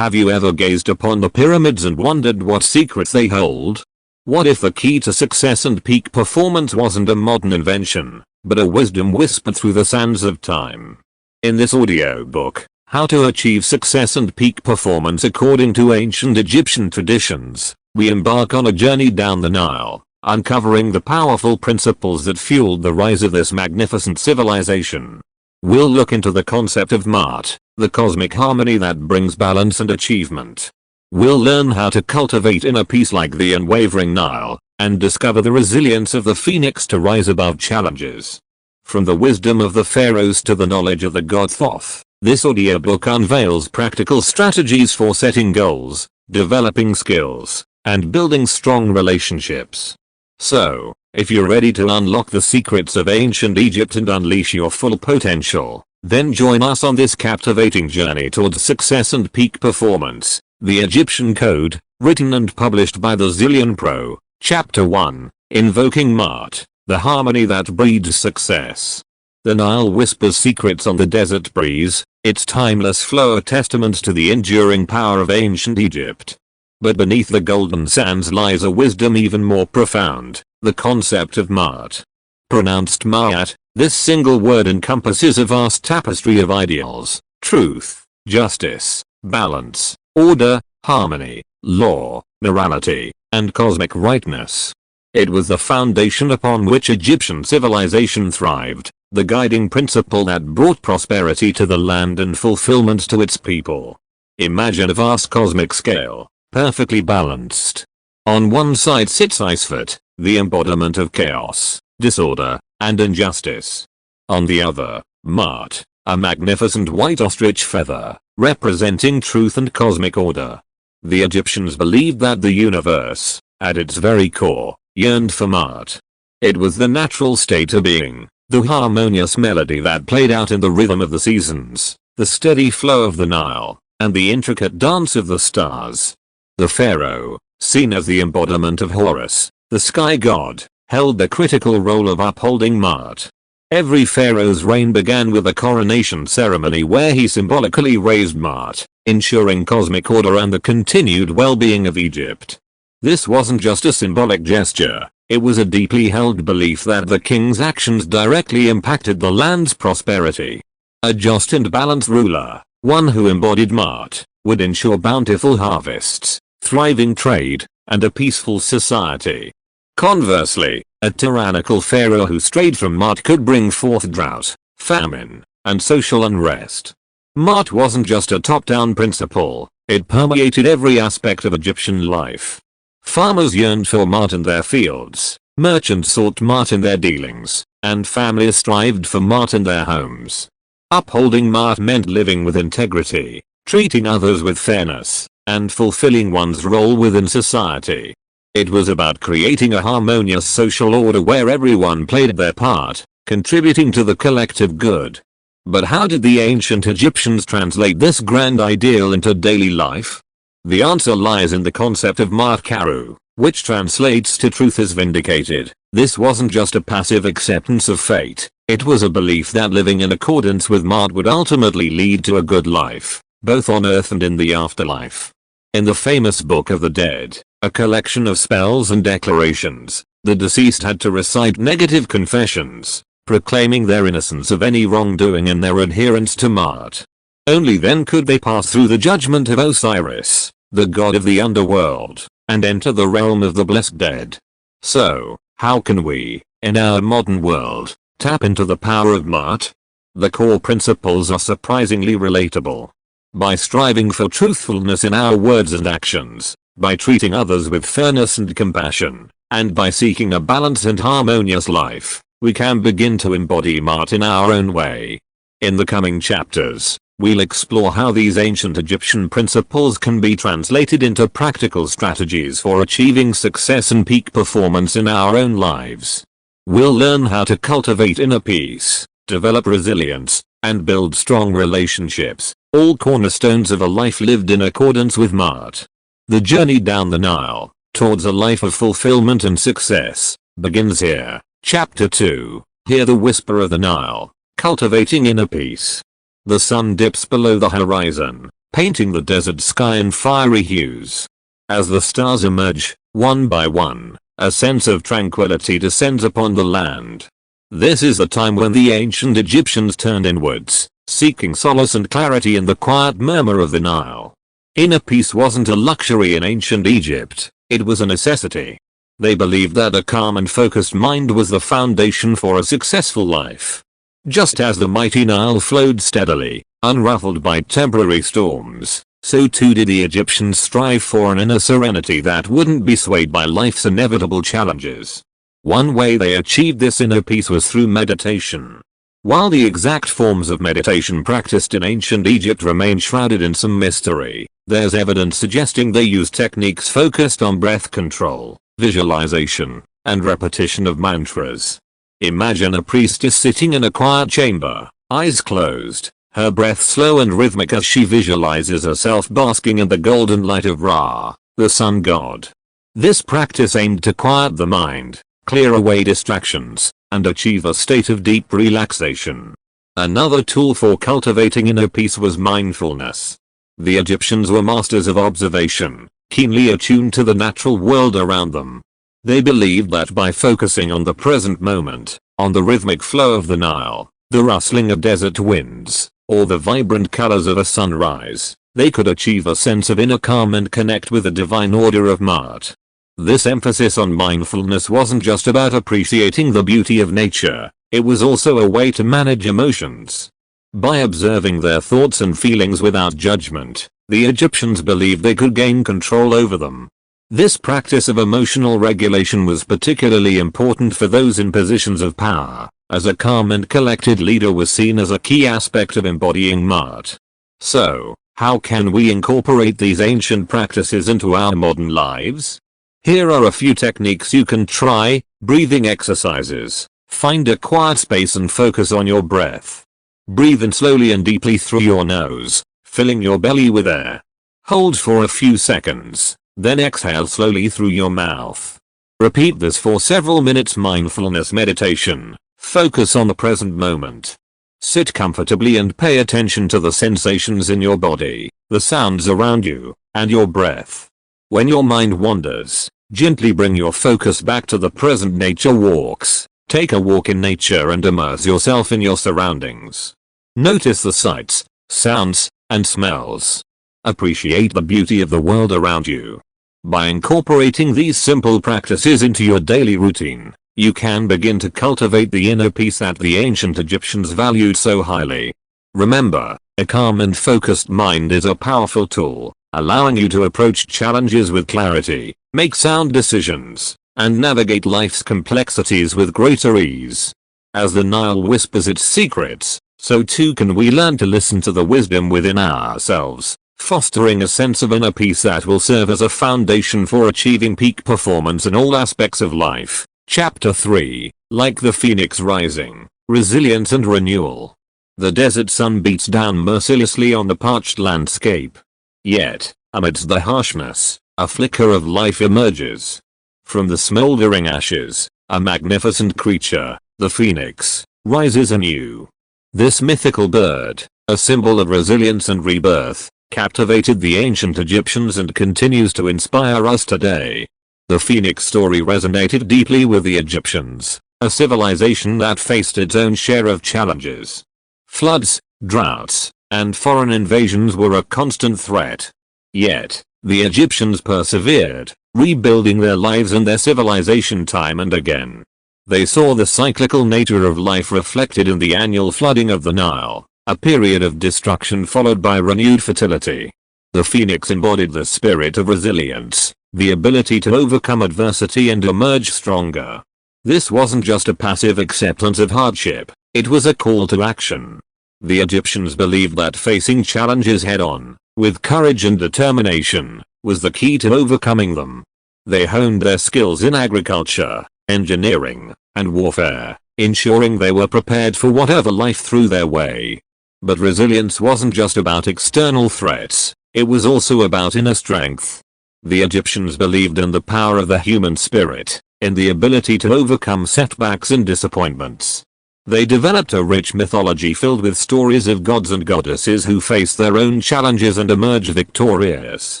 Have you ever gazed upon the pyramids and wondered what secrets they hold? What if the key to success and peak performance wasn't a modern invention, but a wisdom whispered through the sands of time? In this audiobook, How to Achieve Success and Peak Performance According to Ancient Egyptian Traditions, we embark on a journey down the Nile, uncovering the powerful principles that fueled the rise of this magnificent civilization. We'll look into the concept of Ma'at, the cosmic harmony that brings balance and achievement. We'll learn how to cultivate inner peace like the unwavering Nile, and discover the resilience of the phoenix to rise above challenges. From the wisdom of the pharaohs to the knowledge of the god Thoth, this audiobook unveils practical strategies for setting goals, developing skills, and building strong relationships. So, if you're ready to unlock the secrets of ancient Egypt and unleash your full potential, then join us on this captivating journey towards success and peak performance. The Egyptian Code, written and published by the Zillionpro, Chapter 1, Invoking Ma'at, the harmony that breeds success. The Nile whispers secrets on the desert breeze, its timeless flow a testament to the enduring power of ancient Egypt. But beneath the golden sands lies a wisdom even more profound, the concept of Ma'at. Pronounced Ma'at, this single word encompasses a vast tapestry of ideals: truth, justice, balance, order, harmony, law, morality, and cosmic rightness. It was the foundation upon which Egyptian civilization thrived, the guiding principle that brought prosperity to the land and fulfillment to its people. Imagine a vast cosmic scale, perfectly balanced. On one side sits Isfet, the embodiment of chaos, disorder, and injustice. On the other, Ma'at, a magnificent white ostrich feather, representing truth and cosmic order. The Egyptians believed that the universe, at its very core, yearned for Ma'at. It was the natural state of being, the harmonious melody that played out in the rhythm of the seasons, the steady flow of the Nile, and the intricate dance of the stars. The pharaoh, seen as the embodiment of Horus, the sky god, held the critical role of upholding Ma'at. Every pharaoh's reign began with a coronation ceremony where he symbolically raised Ma'at, ensuring cosmic order and the continued well-being of Egypt. This wasn't just a symbolic gesture, it was a deeply held belief that the king's actions directly impacted the land's prosperity. A just and balanced ruler, one who embodied Ma'at, would ensure bountiful harvests, thriving trade, and a peaceful society. Conversely, a tyrannical pharaoh who strayed from Ma'at could bring forth drought, famine, and social unrest. Ma'at wasn't just a top-down principle, it permeated every aspect of Egyptian life. Farmers yearned for Ma'at in their fields, merchants sought Ma'at in their dealings, and families strived for Ma'at in their homes. Upholding Ma'at meant living with integrity, treating others with fairness, and fulfilling one's role within society. It was about creating a harmonious social order where everyone played their part, contributing to the collective good. But how did the ancient Egyptians translate this grand ideal into daily life? The answer lies in the concept of Ma'at Karu, which translates to truth is vindicated. This wasn't just a passive acceptance of fate, it was a belief that living in accordance with Ma'at would ultimately lead to a good life, both on earth and in the afterlife. In the famous Book of the Dead, a collection of spells and declarations, the deceased had to recite negative confessions, proclaiming their innocence of any wrongdoing and their adherence to Ma'at. Only then could they pass through the judgment of Osiris, the god of the underworld, and enter the realm of the blessed dead. So, how can we, in our modern world, tap into the power of Ma'at? The core principles are surprisingly relatable. By striving for truthfulness in our words and actions, by treating others with fairness and compassion, and by seeking a balanced and harmonious life, we can begin to embody Ma'at in our own way. In the coming chapters, we'll explore how these ancient Egyptian principles can be translated into practical strategies for achieving success and peak performance in our own lives. We'll learn how to cultivate inner peace, develop resilience, and build strong relationships, all cornerstones of a life lived in accordance with Ma'at. The journey down the Nile, towards a life of fulfillment and success, begins here. Chapter 2, Hear the Whisper of the Nile, Cultivating Inner Peace. The sun dips below the horizon, painting the desert sky in fiery hues. As the stars emerge, one by one, a sense of tranquility descends upon the land. This is the time when the ancient Egyptians turned inwards, seeking solace and clarity in the quiet murmur of the Nile. Inner peace wasn't a luxury in ancient Egypt, it was a necessity. They believed that a calm and focused mind was the foundation for a successful life. Just as the mighty Nile flowed steadily, unruffled by temporary storms, so too did the Egyptians strive for an inner serenity that wouldn't be swayed by life's inevitable challenges. One way they achieved this inner peace was through meditation. While the exact forms of meditation practiced in ancient Egypt remain shrouded in some mystery, there's evidence suggesting they used techniques focused on breath control, visualization, and repetition of mantras. Imagine a priestess sitting in a quiet chamber, eyes closed, her breath slow and rhythmic as she visualizes herself basking in the golden light of Ra, the sun god. This practice aimed to quiet the mind, clear away distractions, and achieve a state of deep relaxation. Another tool for cultivating inner peace was mindfulness. The Egyptians were masters of observation, keenly attuned to the natural world around them. They believed that by focusing on the present moment, on the rhythmic flow of the Nile, the rustling of desert winds, or the vibrant colors of a sunrise, they could achieve a sense of inner calm and connect with the divine order of Ma'at. This emphasis on mindfulness wasn't just about appreciating the beauty of nature, it was also a way to manage emotions. By observing their thoughts and feelings without judgment, the Egyptians believed they could gain control over them. This practice of emotional regulation was particularly important for those in positions of power, as a calm and collected leader was seen as a key aspect of embodying Ma'at. So, how can we incorporate these ancient practices into our modern lives? Here are a few techniques you can try. Breathing exercises. Find a quiet space and focus on your breath. Breathe in slowly and deeply through your nose, filling your belly with air. Hold for a few seconds, then exhale slowly through your mouth. Repeat this for several minutes. Mindfulness meditation. Focus on the present moment. Sit comfortably and pay attention to the sensations in your body, the sounds around you, and your breath. When your mind wanders, gently bring your focus back to the present. Nature walks. Take a walk in nature and immerse yourself in your surroundings. Notice the sights, sounds, and smells. Appreciate the beauty of the world around you. By incorporating these simple practices into your daily routine, you can begin to cultivate the inner peace that the ancient Egyptians valued so highly. Remember, a calm and focused mind is a powerful tool, allowing you to approach challenges with clarity, make sound decisions, and navigate life's complexities with greater ease. As the Nile whispers its secrets, so too can we learn to listen to the wisdom within ourselves, fostering a sense of inner peace that will serve as a foundation for achieving peak performance in all aspects of life. Chapter 3, Like the Phoenix Rising, Resilience and Renewal. The desert sun beats down mercilessly on the parched landscape. Yet, amidst the harshness, a flicker of life emerges. From the smoldering ashes, a magnificent creature, the phoenix, rises anew. This mythical bird, a symbol of resilience and rebirth, captivated the ancient Egyptians and continues to inspire us today. The phoenix story resonated deeply with the Egyptians, a civilization that faced its own share of challenges. Floods, droughts, and foreign invasions were a constant threat. Yet, the Egyptians persevered, rebuilding their lives and their civilization time and again. They saw the cyclical nature of life reflected in the annual flooding of the Nile, a period of destruction followed by renewed fertility. The phoenix embodied the spirit of resilience, the ability to overcome adversity and emerge stronger. This wasn't just a passive acceptance of hardship, it was a call to action. The Egyptians believed that facing challenges head-on, with courage and determination, was the key to overcoming them. They honed their skills in agriculture, engineering, and warfare, ensuring they were prepared for whatever life threw their way. But resilience wasn't just about external threats, it was also about inner strength. The Egyptians believed in the power of the human spirit, in the ability to overcome setbacks and disappointments. They developed a rich mythology filled with stories of gods and goddesses who faced their own challenges and emerged victorious.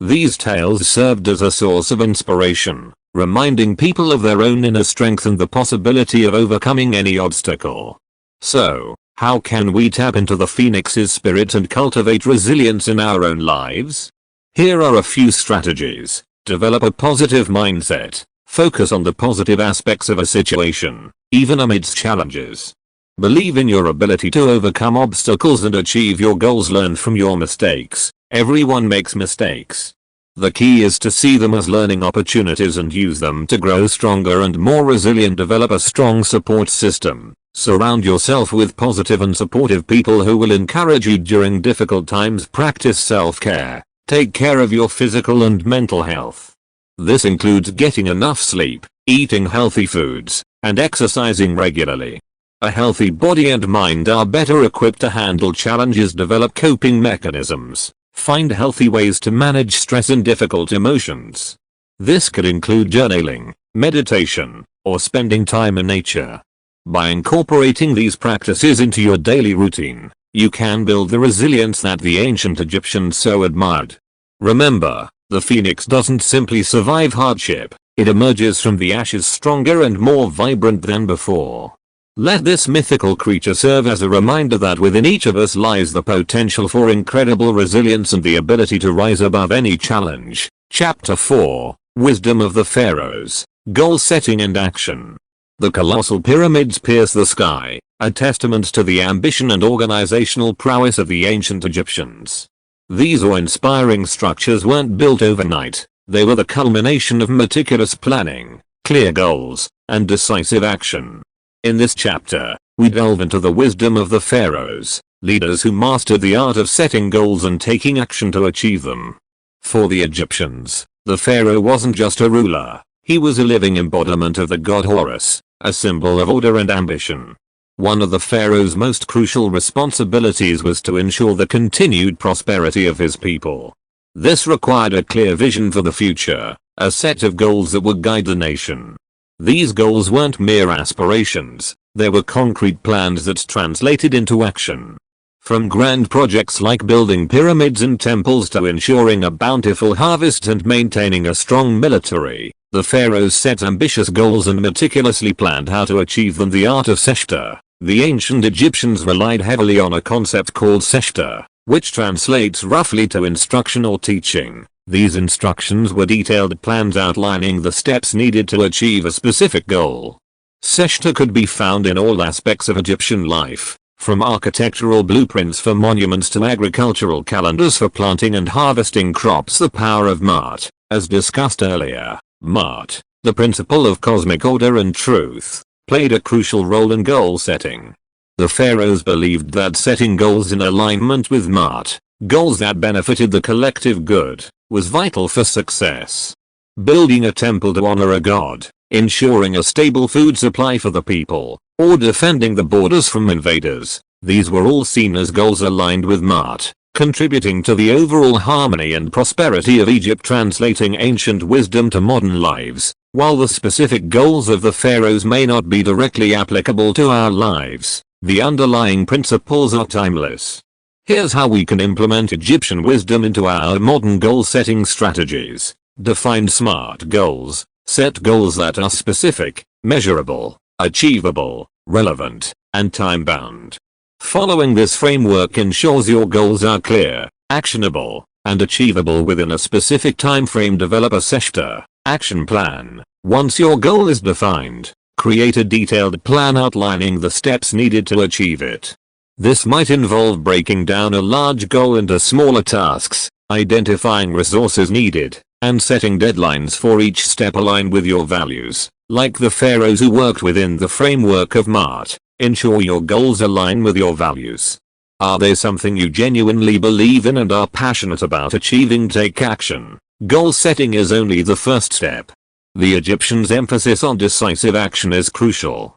These tales served as a source of inspiration, reminding people of their own inner strength and the possibility of overcoming any obstacle. So, how can we tap into the phoenix's spirit and cultivate resilience in our own lives? Here are a few strategies. Develop a positive mindset. Focus on the positive aspects of a situation, even amidst challenges. Believe in your ability to overcome obstacles and achieve your goals. Learn from your mistakes. Everyone makes mistakes. The key is to see them as learning opportunities and use them to grow stronger and more resilient. Develop a strong support system. Surround yourself with positive and supportive people who will encourage you during difficult times. Practice self-care. Take care of your physical and mental health. This includes getting enough sleep, eating healthy foods, and exercising regularly. A healthy body and mind are better equipped to handle challenges. Develop coping mechanisms. Find healthy ways to manage stress and difficult emotions. This could include journaling, meditation, or spending time in nature. By incorporating these practices into your daily routine, you can build the resilience that the ancient Egyptians so admired. Remember, the phoenix doesn't simply survive hardship, it emerges from the ashes stronger and more vibrant than before. Let this mythical creature serve as a reminder that within each of us lies the potential for incredible resilience and the ability to rise above any challenge. Chapter 4, Wisdom of the Pharaohs, Goal Setting and Action. The colossal pyramids pierce the sky, a testament to the ambition and organizational prowess of the ancient Egyptians. These awe-inspiring structures weren't built overnight, they were the culmination of meticulous planning, clear goals, and decisive action. In this chapter, we delve into the wisdom of the pharaohs, leaders who mastered the art of setting goals and taking action to achieve them. For the Egyptians, the pharaoh wasn't just a ruler, he was a living embodiment of the god Horus, a symbol of order and ambition. One of the pharaoh's most crucial responsibilities was to ensure the continued prosperity of his people. This required a clear vision for the future, a set of goals that would guide the nation. These goals weren't mere aspirations, they were concrete plans that translated into action. From grand projects like building pyramids and temples to ensuring a bountiful harvest and maintaining a strong military, the pharaohs set ambitious goals and meticulously planned how to achieve them. The art of seshta. The ancient Egyptians relied heavily on a concept called seshta, which translates roughly to instruction or teaching. These instructions were detailed plans outlining the steps needed to achieve a specific goal. Seshta could be found in all aspects of Egyptian life, from architectural blueprints for monuments to agricultural calendars for planting and harvesting crops. The power of Ma'at, as discussed earlier. Ma'at, the principle of cosmic order and truth, played a crucial role in goal setting. The pharaohs believed that setting goals in alignment with Ma'at, goals that benefited the collective good, was vital for success. Building a temple to honor a god, ensuring a stable food supply for the people, or defending the borders from invaders, these were all seen as goals aligned with Ma'at, contributing to the overall harmony and prosperity of Egypt. Translating ancient wisdom to modern lives. While the specific goals of the pharaohs may not be directly applicable to our lives, the underlying principles are timeless. Here's how we can implement Egyptian wisdom into our modern goal-setting strategies. Define SMART goals. Set goals that are specific, measurable, achievable, relevant, and time-bound. Following this framework ensures your goals are clear, actionable, and achievable within a specific time frame. Develop a seshta action plan. Once your goal is defined, create a detailed plan outlining the steps needed to achieve it. This might involve breaking down a large goal into smaller tasks, identifying resources needed, and setting deadlines for each step. Aligned with your values. Like the pharaohs who worked within the framework of Ma'at, ensure your goals align with your values. Are they something you genuinely believe in and are passionate about achieving? Take action. Goal setting is only the first step. The Egyptians' emphasis on decisive action is crucial.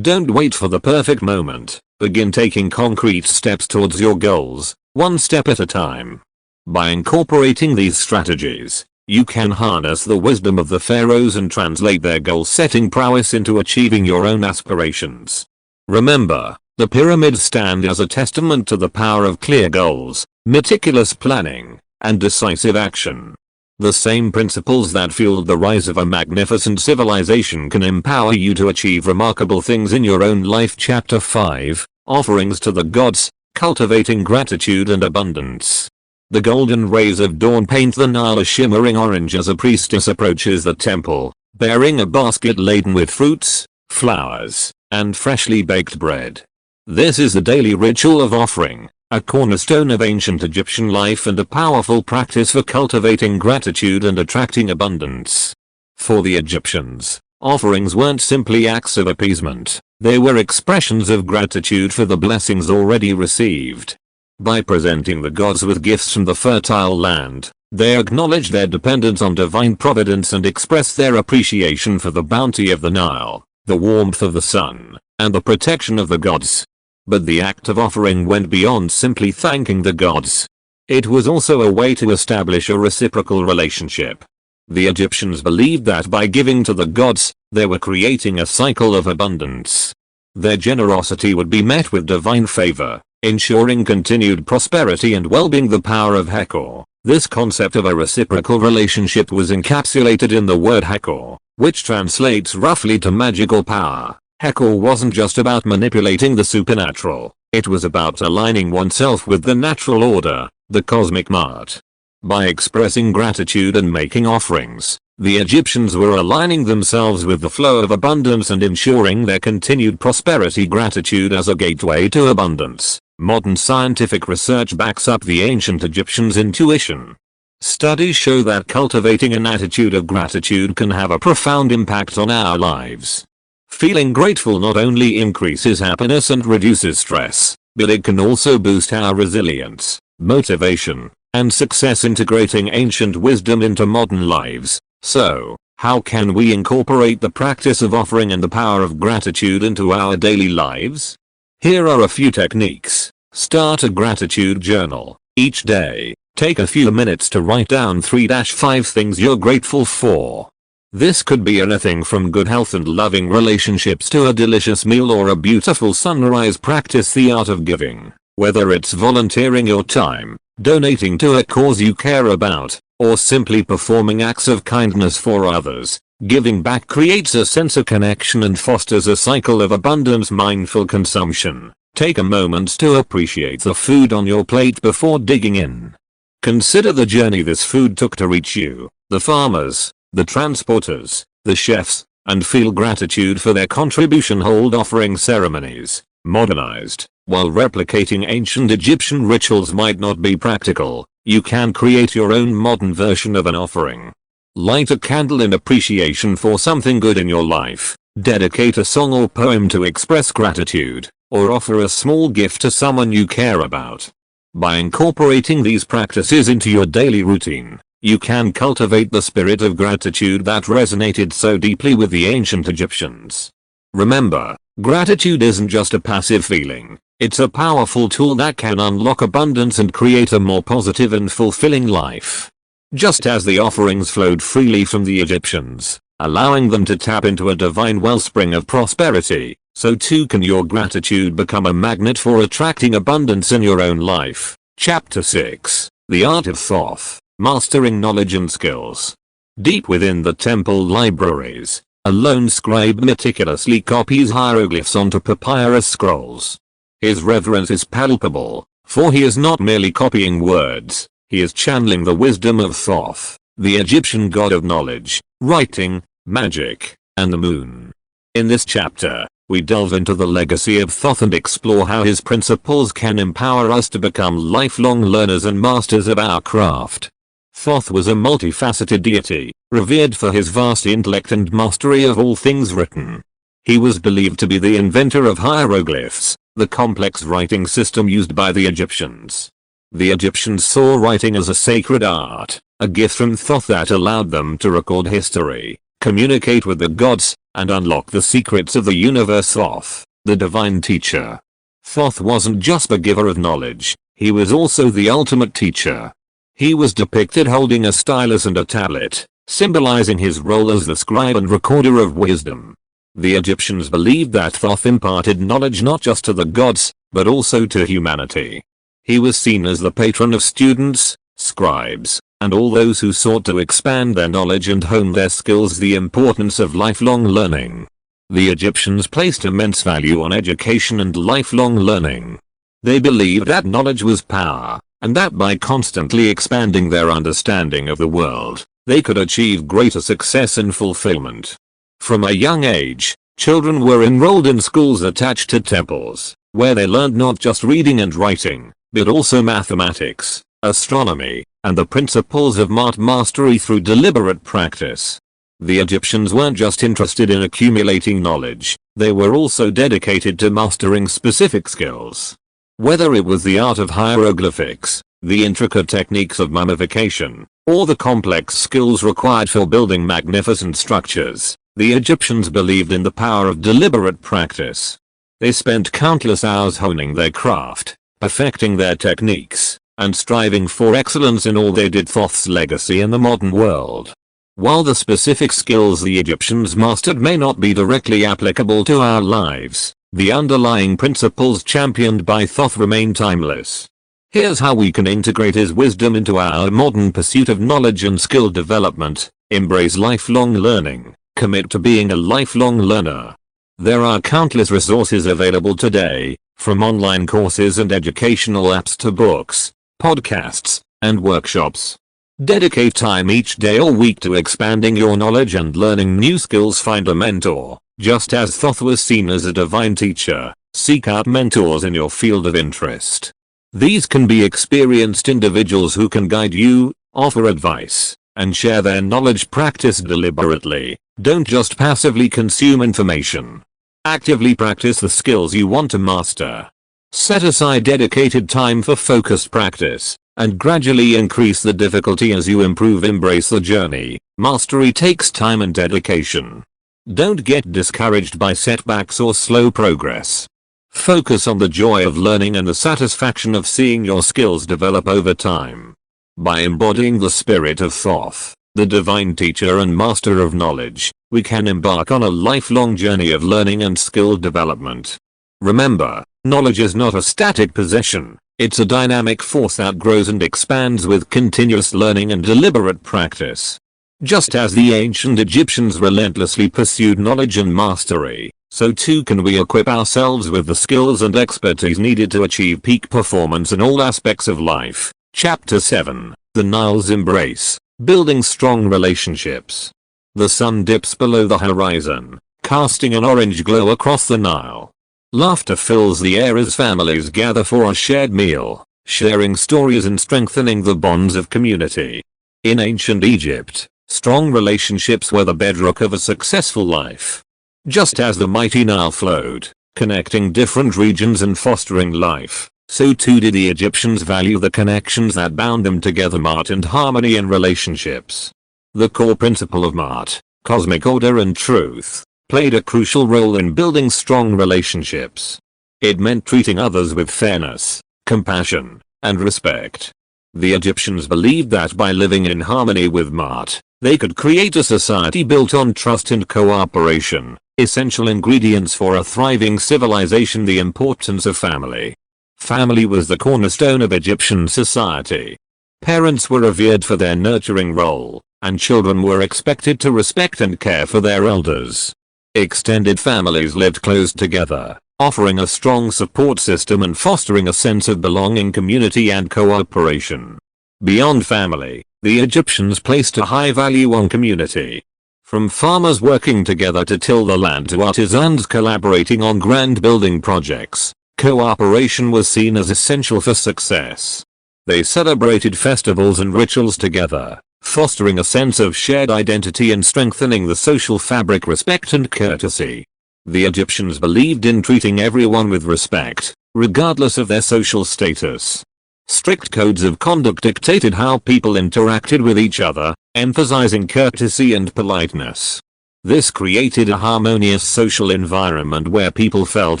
Don't wait for the perfect moment. Begin taking concrete steps towards your goals, one step at a time. By incorporating these strategies, you can harness the wisdom of the pharaohs and translate their goal-setting prowess into achieving your own aspirations. Remember, the pyramids stand as a testament to the power of clear goals, meticulous planning, and decisive action. The same principles that fueled the rise of a magnificent civilization can empower you to achieve remarkable things in your own life. Chapter 5, Offerings to the Gods, Cultivating Gratitude and Abundance. The golden rays of dawn paint the Nile a shimmering orange as a priestess approaches the temple, bearing a basket laden with fruits, flowers, and freshly baked bread. This is the daily ritual of offering, a cornerstone of ancient Egyptian life and a powerful practice for cultivating gratitude and attracting abundance. For the Egyptians, offerings weren't simply acts of appeasement, they were expressions of gratitude for the blessings already received. By presenting the gods with gifts from the fertile land, they acknowledged their dependence on divine providence and expressed their appreciation for the bounty of the Nile, the warmth of the sun, and the protection of the gods. But the act of offering went beyond simply thanking the gods. It was also a way to establish a reciprocal relationship. The Egyptians believed that by giving to the gods, they were creating a cycle of abundance. Their generosity would be met with divine favor, ensuring continued prosperity and well-being. The power of Hathor. This concept of a reciprocal relationship was encapsulated in the word Hathor, which translates roughly to magical power. Hathor wasn't just about manipulating the supernatural, it was about aligning oneself with the natural order, the cosmic mart. By expressing gratitude and making offerings, the Egyptians were aligning themselves with the flow of abundance and ensuring their continued prosperity. Gratitude as a gateway to abundance. Modern scientific research backs up the ancient Egyptians' intuition. Studies show that cultivating an attitude of gratitude can have a profound impact on our lives. Feeling grateful not only increases happiness and reduces stress, but it can also boost our resilience, motivation, and success. Integrating ancient wisdom into modern lives. So, how can we incorporate the practice of offering and the power of gratitude into our daily lives? Here are a few techniques. Start a gratitude journal. Each day, take a few minutes to write down 3-5 things you're grateful for. This could be anything from good health and loving relationships to a delicious meal or a beautiful sunrise. Practice the art of giving, whether it's volunteering your time, donating to a cause you care about, or simply performing acts of kindness for others. Giving back creates a sense of connection and fosters a cycle of abundance. Mindful consumption. Take a moment to appreciate the food on your plate before digging in. Consider the journey this food took to reach you, the farmers, the transporters, the chefs, and feel gratitude for their contribution. Hold offering ceremonies. Modernized. While replicating ancient Egyptian rituals might not be practical, you can create your own modern version of an offering. Light a candle in appreciation for something good in your life, dedicate a song or poem to express gratitude, or offer a small gift to someone you care about. By incorporating these practices into your daily routine, you can cultivate the spirit of gratitude that resonated so deeply with the ancient Egyptians. Remember, gratitude isn't just a passive feeling, it's a powerful tool that can unlock abundance and create a more positive and fulfilling life. Just as the offerings flowed freely from the Egyptians, allowing them to tap into a divine wellspring of prosperity, so too can your gratitude become a magnet for attracting abundance in your own life. Chapter 6, The Art of Thoth, Mastering Knowledge and Skills. Deep within the temple libraries, a lone scribe meticulously copies hieroglyphs onto papyrus scrolls. His reverence is palpable, for he is not merely copying words, he is channeling the wisdom of Thoth, the Egyptian god of knowledge, writing, magic, and the moon. In this chapter, we delve into the legacy of Thoth and explore how his principles can empower us to become lifelong learners and masters of our craft. Thoth was a multifaceted deity, revered for his vast intellect and mastery of all things written. He was believed to be the inventor of hieroglyphs, the complex writing system used by the Egyptians. The Egyptians saw writing as a sacred art, a gift from Thoth that allowed them to record history, communicate with the gods, and unlock the secrets of the universe. Thoth, the divine teacher. Thoth wasn't just a giver of knowledge, he was also the ultimate teacher. He was depicted holding a stylus and a tablet, symbolizing his role as the scribe and recorder of wisdom. The Egyptians believed that Thoth imparted knowledge not just to the gods, but also to humanity. He was seen as the patron of students, scribes, and all those who sought to expand their knowledge and hone their skills. The importance of lifelong learning. The Egyptians placed immense value on education and lifelong learning. They believed that knowledge was power, and that by constantly expanding their understanding of the world, they could achieve greater success and fulfillment. From a young age, children were enrolled in schools attached to temples, where they learned not just reading and writing, but also mathematics, astronomy, and the principles of art mastery through deliberate practice. The Egyptians weren't just interested in accumulating knowledge, they were also dedicated to mastering specific skills. Whether it was the art of hieroglyphics, the intricate techniques of mummification, or the complex skills required for building magnificent structures, the Egyptians believed in the power of deliberate practice. They spent countless hours honing their craft, perfecting their techniques, and striving for excellence in all they did. Thoth's legacy in the modern world. While the specific skills the Egyptians mastered may not be directly applicable to our lives, the underlying principles championed by Thoth remain timeless. Here's how we can integrate his wisdom into our modern pursuit of knowledge and skill development. Embrace lifelong learning. Commit to being a lifelong learner. There are countless resources available today, from online courses and educational apps to books, podcasts, and workshops. Dedicate time each day or week to expanding your knowledge and learning new skills. Find a mentor. Just as Thoth was seen as a divine teacher, seek out mentors in your field of interest. These can be experienced individuals who can guide you, offer advice, and share their knowledge. Practice deliberately. Don't just passively consume information. Actively practice the skills you want to master. Set aside dedicated time for focused practice, and gradually increase the difficulty as you improve. Embrace the journey. Mastery takes time and dedication. Don't get discouraged by setbacks or slow progress. Focus on the joy of learning and the satisfaction of seeing your skills develop over time. By embodying the spirit of Thoth, the divine teacher and master of knowledge, we can embark on a lifelong journey of learning and skill development. Remember, knowledge is not a static possession, it's a dynamic force that grows and expands with continuous learning and deliberate practice. Just as the ancient Egyptians relentlessly pursued knowledge and mastery, so too can we equip ourselves with the skills and expertise needed to achieve peak performance in all aspects of life. Chapter 7, The Nile's Embrace. Building strong relationships. The sun dips below the horizon, casting an orange glow across the Nile. Laughter fills the air as families gather for a shared meal, sharing stories and strengthening the bonds of community. In ancient Egypt, strong relationships were the bedrock of a successful life. Just as the mighty Nile flowed, connecting different regions and fostering life, so too did the Egyptians value the connections that bound them together. Art and harmony in relationships. The core principle of art, cosmic order and truth, played a crucial role in building strong relationships. It meant treating others with fairness, compassion, and respect. The Egyptians believed that by living in harmony with art, they could create a society built on trust and cooperation, essential ingredients for a thriving civilization. The importance of family. Family was the cornerstone of Egyptian society. Parents were revered for their nurturing role, and children were expected to respect and care for their elders. Extended families lived close together, offering a strong support system and fostering a sense of belonging, community, and cooperation. Beyond family, the Egyptians placed a high value on community. From farmers working together to till the land to artisans collaborating on grand building projects, cooperation was seen as essential for success. They celebrated festivals and rituals together, fostering a sense of shared identity and strengthening the social fabric. Respect and courtesy. The Egyptians believed in treating everyone with respect, regardless of their social status. Strict codes of conduct dictated how people interacted with each other, emphasizing courtesy and politeness. This created a harmonious social environment where people felt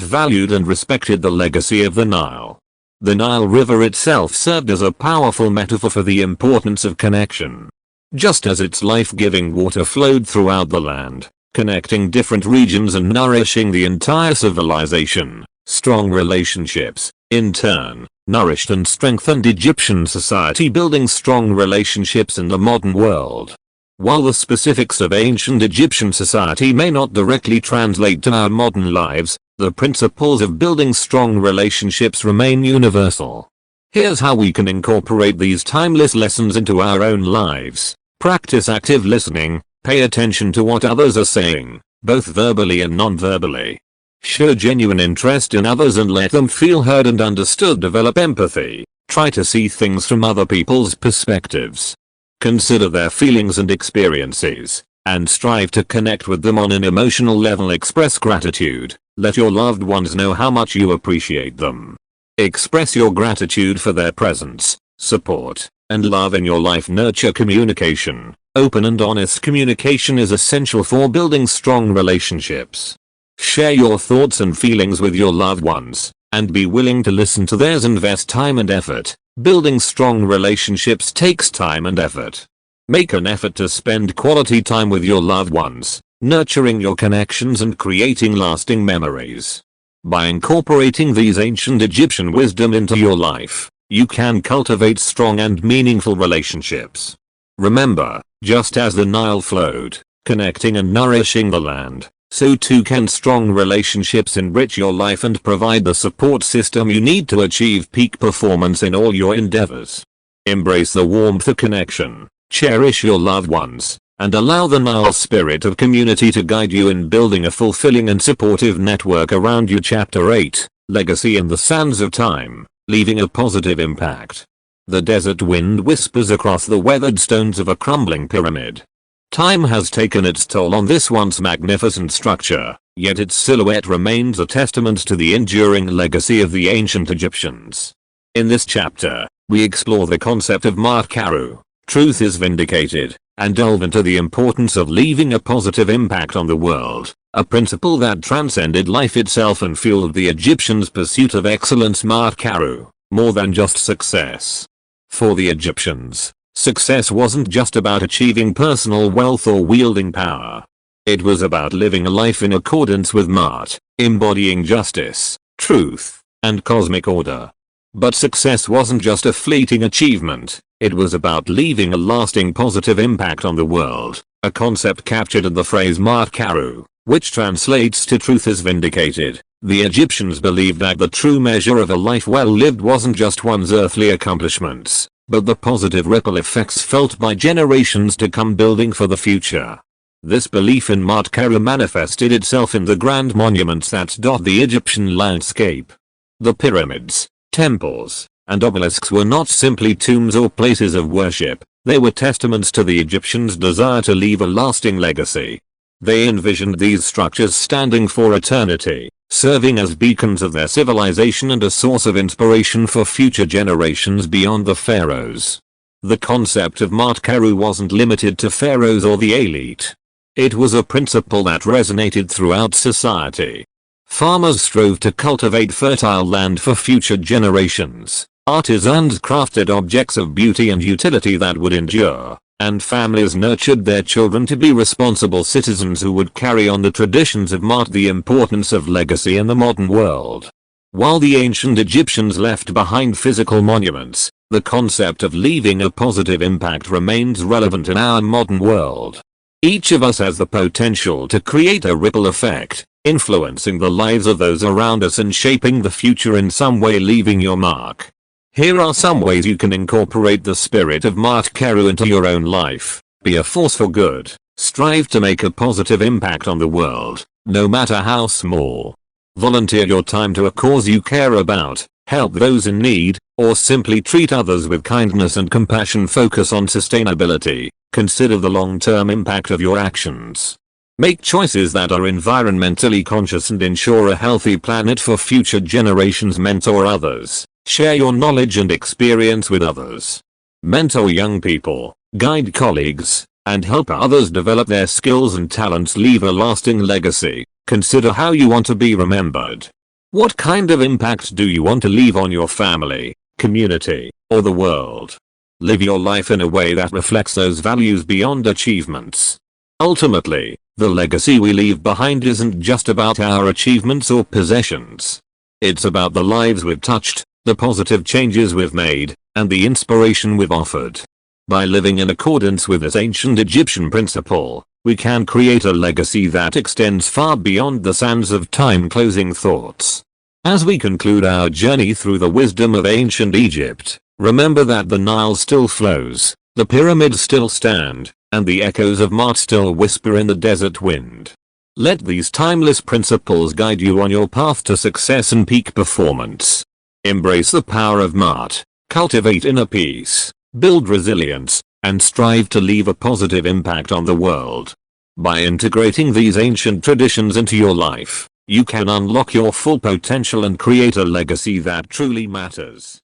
valued and respected. The legacy of the Nile. The Nile River itself served as a powerful metaphor for the importance of connection. Just as its life-giving water flowed throughout the land, connecting different regions and nourishing the entire civilization. Strong relationships, in turn, nourished and strengthened Egyptian society, building strong relationships in the modern world. While the specifics of ancient Egyptian society may not directly translate to our modern lives, the principles of building strong relationships remain universal. Here's how we can incorporate these timeless lessons into our own lives. Practice active listening. Pay attention to what others are saying, both verbally and non-verbally. Show genuine interest in others and let them feel heard and understood. Develop empathy. Try to see things from other people's perspectives. Consider their feelings and experiences, and strive to connect with them on an emotional level. Express gratitude. Let your loved ones know how much you appreciate them. Express your gratitude for their presence, support, and love in your life. Nurture communication. Open and honest communication is essential for building strong relationships. Share your thoughts and feelings with your loved ones, and be willing to listen to theirs. Invest time and effort. Building strong relationships takes time and effort. Make an effort to spend quality time with your loved ones, nurturing your connections and creating lasting memories. By incorporating these ancient Egyptian wisdom into your life, you can cultivate strong and meaningful relationships. Remember, just as the Nile flowed, connecting and nourishing the land, so too can strong relationships enrich your life and provide the support system you need to achieve peak performance in all your endeavors. Embrace the warmth of connection, cherish your loved ones, and allow the Nile spirit of community to guide you in building a fulfilling and supportive network around you. Chapter 8, Legacy in the Sands of Time, Leaving a Positive Impact. The desert wind whispers across the weathered stones of a crumbling pyramid. Time has taken its toll on this once magnificent structure, yet its silhouette remains a testament to the enduring legacy of the ancient Egyptians. In this chapter, we explore the concept of Matkaru, truth is vindicated, and delve into the importance of leaving a positive impact on the world, a principle that transcended life itself and fueled the Egyptians' pursuit of excellence. Matkaru, more than just success. For the Egyptians, success wasn't just about achieving personal wealth or wielding power. It was about living a life in accordance with Ma'at, embodying justice, truth, and cosmic order. But success wasn't just a fleeting achievement, it was about leaving a lasting positive impact on the world, a concept captured in the phrase Matkaru, which translates to truth is vindicated. The Egyptians believed that the true measure of a life well lived wasn't just one's earthly accomplishments, but the positive ripple effects felt by generations to come, building for the future. This belief in Matkaru manifested itself in the grand monuments that dot the Egyptian landscape. The pyramids, temples, and obelisks were not simply tombs or places of worship, they were testaments to the Egyptians' desire to leave a lasting legacy. They envisioned these structures standing for eternity, serving as beacons of their civilization and a source of inspiration for future generations beyond the pharaohs. The concept of Matkaru wasn't limited to pharaohs or the elite. It was a principle that resonated throughout society. Farmers strove to cultivate fertile land for future generations. Artisans crafted objects of beauty and utility that would endure, and families nurtured their children to be responsible citizens who would carry on the traditions of Ma'at. The importance of legacy in the modern world. While the ancient Egyptians left behind physical monuments, the concept of leaving a positive impact remains relevant in our modern world. Each of us has the potential to create a ripple effect, influencing the lives of those around us and shaping the future in some way. Leaving your mark. Here are some ways you can incorporate the spirit of Matkaru into your own life. Be a force for good. Strive to make a positive impact on the world, no matter how small. Volunteer your time to a cause you care about, help those in need, or simply treat others with kindness and compassion. Focus on sustainability. Consider the long-term impact of your actions. Make choices that are environmentally conscious and ensure a healthy planet for future generations. Mentor others. Share your knowledge and experience with others. Mentor young people, guide colleagues, and help others develop their skills and talents. Leave a lasting legacy. Consider how you want to be remembered. What kind of impact do you want to leave on your family, community, or the world? Live your life in a way that reflects those values beyond achievements. Ultimately, The legacy we leave behind isn't just about our achievements or possessions. It's about the lives we've touched, the positive changes we've made, and the inspiration we've offered. By living in accordance with this ancient Egyptian principle, we can create a legacy that extends far beyond the sands of time. Closing thoughts. As we conclude our journey through the wisdom of ancient Egypt, remember that the Nile still flows, the pyramids still stand, and the echoes of Mart still whisper in the desert wind. Let these timeless principles guide you on your path to success and peak performance. Embrace the power of Mart, cultivate inner peace, build resilience, and strive to leave a positive impact on the world. By integrating these ancient traditions into your life, you can unlock your full potential and create a legacy that truly matters.